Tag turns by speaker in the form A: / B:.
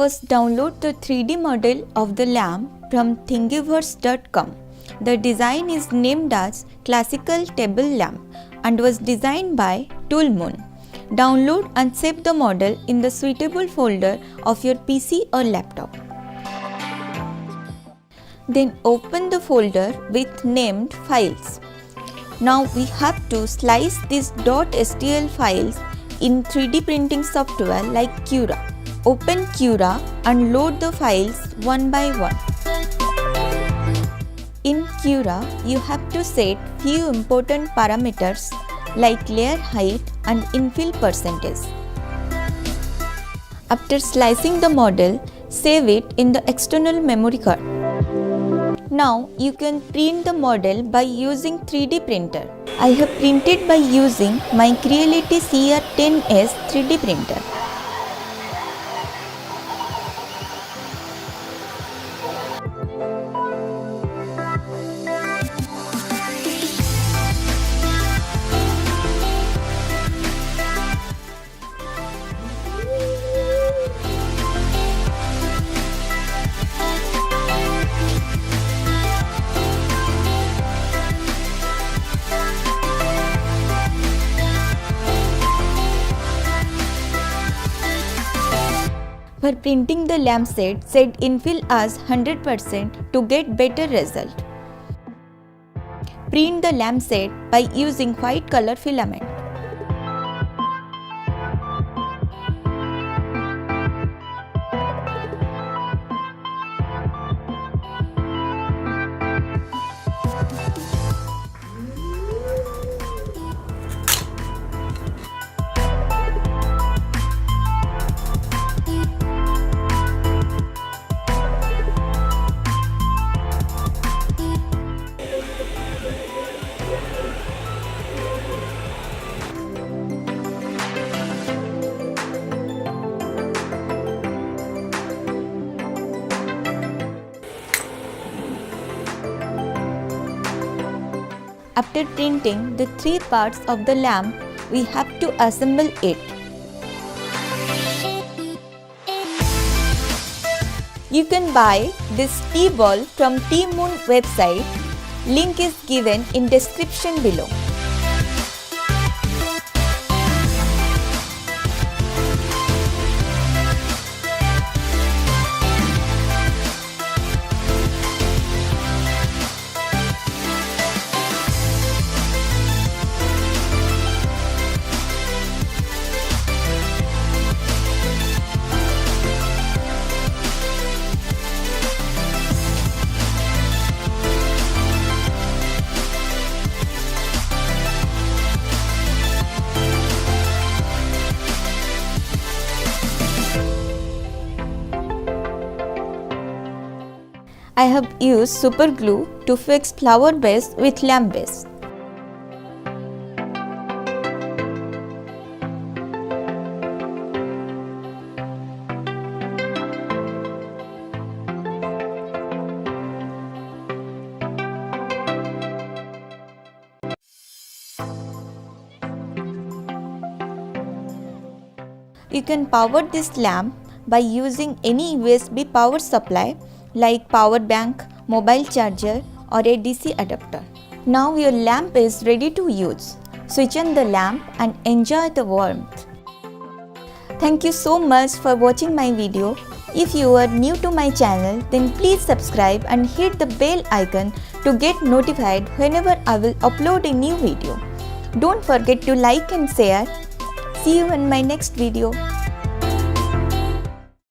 A: First, download the 3D model of the lamp from thingiverse.com. The design is named as Classical Table Lamp and was designed by Toolmoon. Download and save the model in the suitable folder of your PC or laptop. Then open the folder with named files. Now we have to slice these .stl files in 3D printing software like Cura. Open Cura and load the files one by one. In Cura, you have to set few important parameters like layer height and infill percentage. After slicing the model, save it in the external memory card. Now you can print the model by using 3D printer. I have printed by using my Creality CR10S 3D printer. For printing the lampshade, set infill as 100% to get better result. Print the lampshade by using white color filament. After printing the three parts of the lamp, we have to assemble it. You can buy this tea ball from Toolmoon website. Link is given in description below. I have used super glue to fix flower base with lamp base. You can power this lamp by using any USB power supply like power bank, mobile charger or a DC adapter. Now your lamp is ready to use. Switch on the lamp and enjoy the warmth. Thank you so much for watching my video. If you are new to my channel, then please subscribe and hit the bell icon to get notified whenever I will upload a new video. Don't forget to like and share. See you in my next video.